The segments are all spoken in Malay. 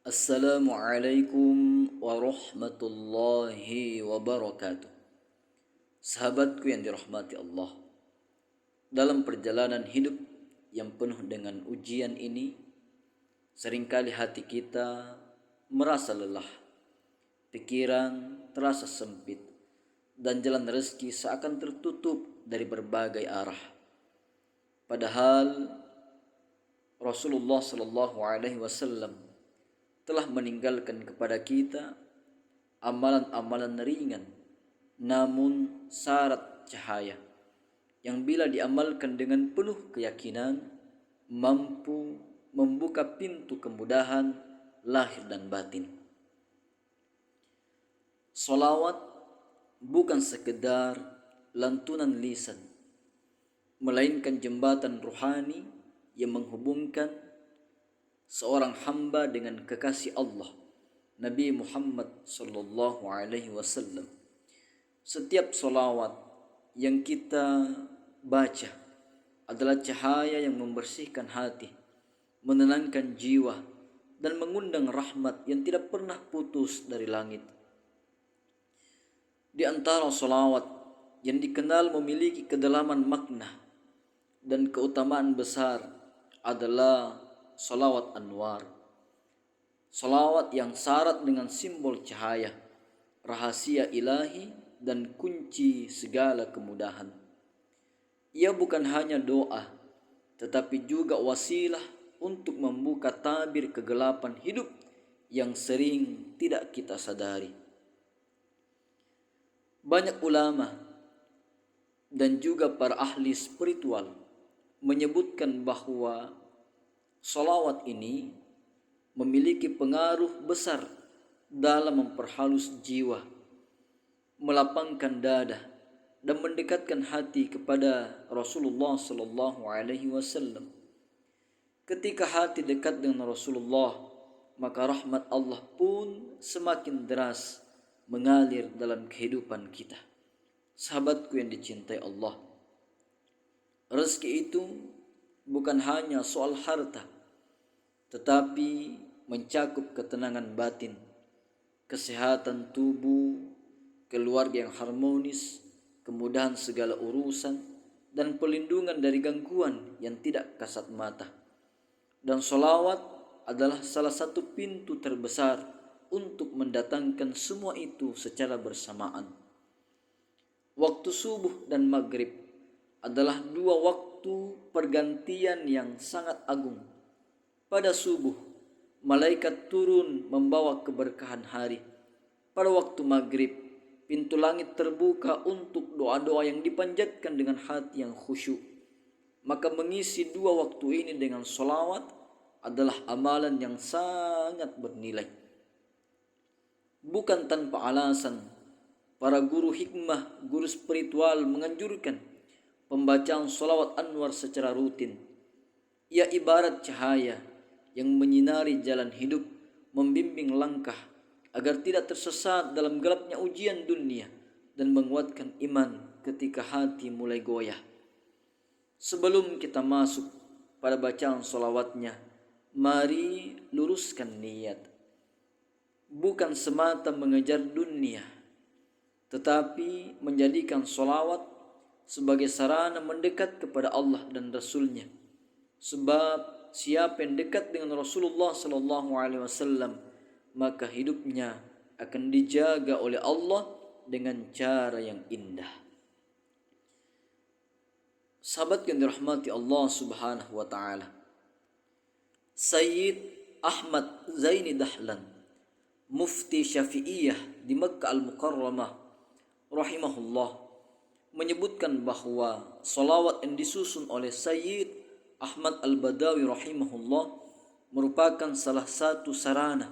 Assalamualaikum warahmatullahi wabarakatuh. Sahabatku yang dirahmati Allah, dalam perjalanan hidup yang penuh dengan ujian ini, seringkali hati kita merasa lelah, pikiran terasa sempit, dan jalan rezeki seakan tertutup dari berbagai arah. Padahal Rasulullah Shallallahu Alaihi Wasallam telah meninggalkan kepada kita amalan-amalan ringan namun syarat cahaya yang bila diamalkan dengan penuh keyakinan mampu membuka pintu kemudahan lahir dan batin. Salawat bukan sekedar lantunan lisan, melainkan jembatan ruhani yang menghubungkan seorang hamba dengan kekasih Allah, Nabi Muhammad sallallahu alaihi wasallam. Setiap salawat yang kita baca adalah cahaya yang membersihkan hati, menenangkan jiwa, dan mengundang rahmat yang tidak pernah putus dari langit. Di antara salawat yang dikenal memiliki kedalaman makna dan keutamaan besar adalah salawat anwar. Salawat yang syarat dengan simbol cahaya, rahasia ilahi, dan kunci segala kemudahan. Ia bukan hanya doa, tetapi juga wasilah untuk membuka tabir kegelapan hidup yang sering tidak kita sadari. Banyak ulama dan juga para ahli spiritual menyebutkan bahwa salawat ini memiliki pengaruh besar dalam memperhalus jiwa, melapangkan dada, dan mendekatkan hati kepada Rasulullah sallallahu alaihi wasallam. Ketika hati dekat dengan Rasulullah, maka rahmat Allah pun semakin deras mengalir dalam kehidupan kita. Sahabatku yang dicintai Allah, rezeki itu bukan hanya soal harta, tetapi mencakup ketenangan batin, kesehatan tubuh, keluarga yang harmonis, kemudahan segala urusan, dan pelindungan dari gangguan yang tidak kasat mata. Dan sholawat adalah salah satu pintu terbesar untuk mendatangkan semua itu secara bersamaan. Waktu subuh dan maghrib adalah dua waktu pergantian yang sangat agung. Pada subuh, malaikat turun membawa keberkahan hari. Pada waktu maghrib, pintu langit terbuka untuk doa-doa yang dipanjatkan dengan hati yang khusyuk. Maka mengisi dua waktu ini dengan sholawat adalah amalan yang sangat bernilai. Bukan tanpa alasan, para guru hikmah, guru spiritual menganjurkan pembacaan sholawat anwar secara rutin. Ia ibarat cahaya yang menyinari jalan hidup, membimbing langkah agar tidak tersesat dalam gelapnya ujian dunia dan menguatkan iman ketika hati mulai goyah. Sebelum kita masuk pada bacaan sholawatnya, mari luruskan niat. Bukan semata mengejar dunia, tetapi menjadikan sholawat sebagai sarana mendekat kepada Allah dan Rasulnya. Sebab siapa yang dekat dengan Rasulullah sallallahu alaihi wasallam, maka hidupnya akan dijaga oleh Allah dengan cara yang indah. Sahabat yang dirahmati Allah Subhanahu wa taala, Sayyid Ahmad Zaini Dahlan, Mufti Syafi'iyah di Makkah Al-Mukarramah rahimahullah, menyebutkan bahwa salawat yang disusun oleh Sayyid Ahmad Al-Badawi rahimahullah merupakan salah satu sarana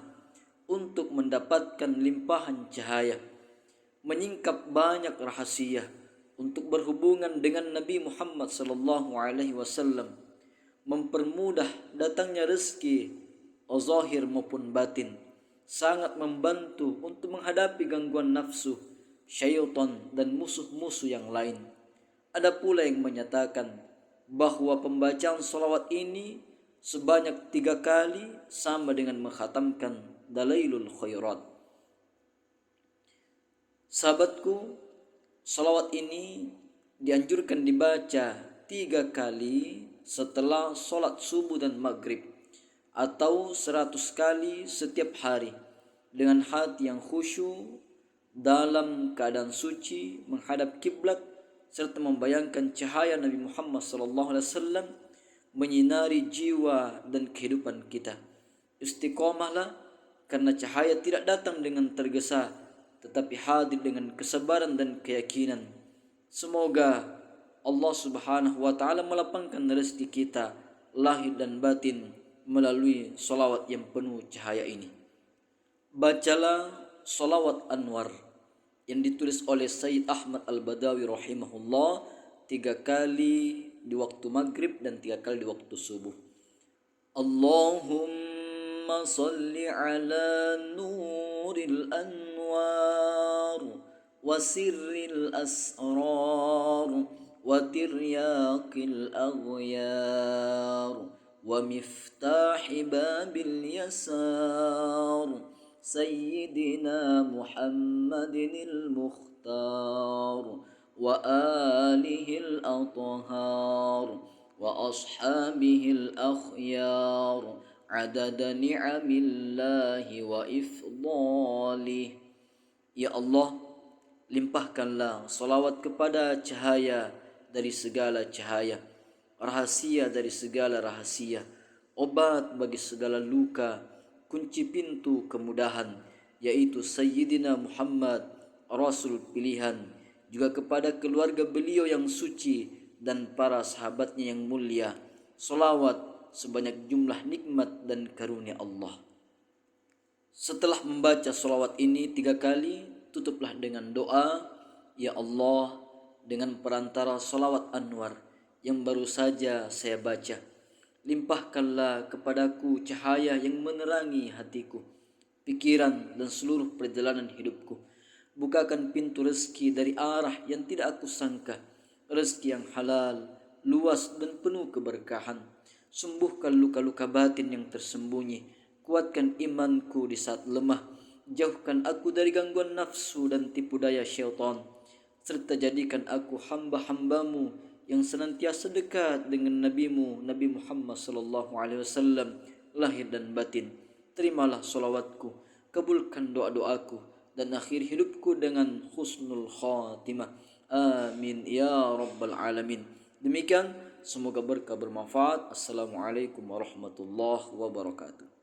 untuk mendapatkan limpahan cahaya, menyingkap banyak rahasia, untuk berhubungan dengan Nabi Muhammad sallallahu alaihi wasallam, mempermudah datangnya rezeki zahir maupun batin, sangat membantu untuk menghadapi gangguan nafsu, syaitan, dan musuh-musuh yang lain. Ada pula yang menyatakan bahwa pembacaan salawat ini sebanyak 3 kali sama dengan menghatamkan Dalailul Khairat. Sahabatku, salawat ini dianjurkan dibaca 3 kali setelah sholat subuh dan maghrib, atau 100 kali setiap hari, dengan hati yang khusyuk, dalam keadaan suci, menghadap kiblat, serta membayangkan cahaya Nabi Muhammad SAW menyinari jiwa dan kehidupan kita. Istiqomahlah, karena cahaya tidak datang dengan tergesa, tetapi hadir dengan kesabaran dan keyakinan. Semoga Allah Subhanahu wa taala melapangkan rezeki kita lahir dan batin melalui salawat yang penuh cahaya ini. Bacalah salawat Anwar yang ditulis oleh Sayyid Ahmad Al-Badawi rahimahullah 3 kali di waktu maghrib dan 3 kali di waktu subuh. Allahumma salli ala nuril anwar wa sirril asrar wa tiryaqil aghyar wa miftahi babil yasar سيدنا محمد المختار وآله الأطهار وأصحابه الأخيار عدد نعم الله وإفضاله. Ya Allah, limpahkanlah salawat kepada cahaya dari segala cahaya, rahasia dari segala rahasia, obat bagi segala luka, kunci pintu kemudahan, yaitu Sayyidina Muhammad, Rasul pilihan, juga kepada keluarga beliau yang suci dan para sahabatnya yang mulia. Salawat sebanyak jumlah nikmat dan karunia Allah. Setelah membaca salawat ini 3 kali, tutuplah dengan doa, Ya Allah, dengan perantara salawat Anwar yang baru saja saya baca, limpahkanlah kepadaku cahaya yang menerangi hatiku, pikiran dan seluruh perjalanan hidupku. Bukakan pintu rezeki dari arah yang tidak aku sangka, rezeki yang halal, luas dan penuh keberkahan. Sembuhkan luka-luka batin yang tersembunyi, kuatkan imanku di saat lemah, jauhkan aku dari gangguan nafsu dan tipu daya syaitan, serta jadikan aku hamba-hambamu yang senantiasa dekat dengan Nabi-Mu, Nabi Muhammad sallallahu alaihi wasallam, lahir dan batin. Terimalah salawatku, kabulkan doa-doaku, dan akhir hidupku dengan husnul khatimah. Amin ya rabbal alamin. Demikian, semoga berkah bermanfaat. Assalamualaikum warahmatullahi wabarakatuh.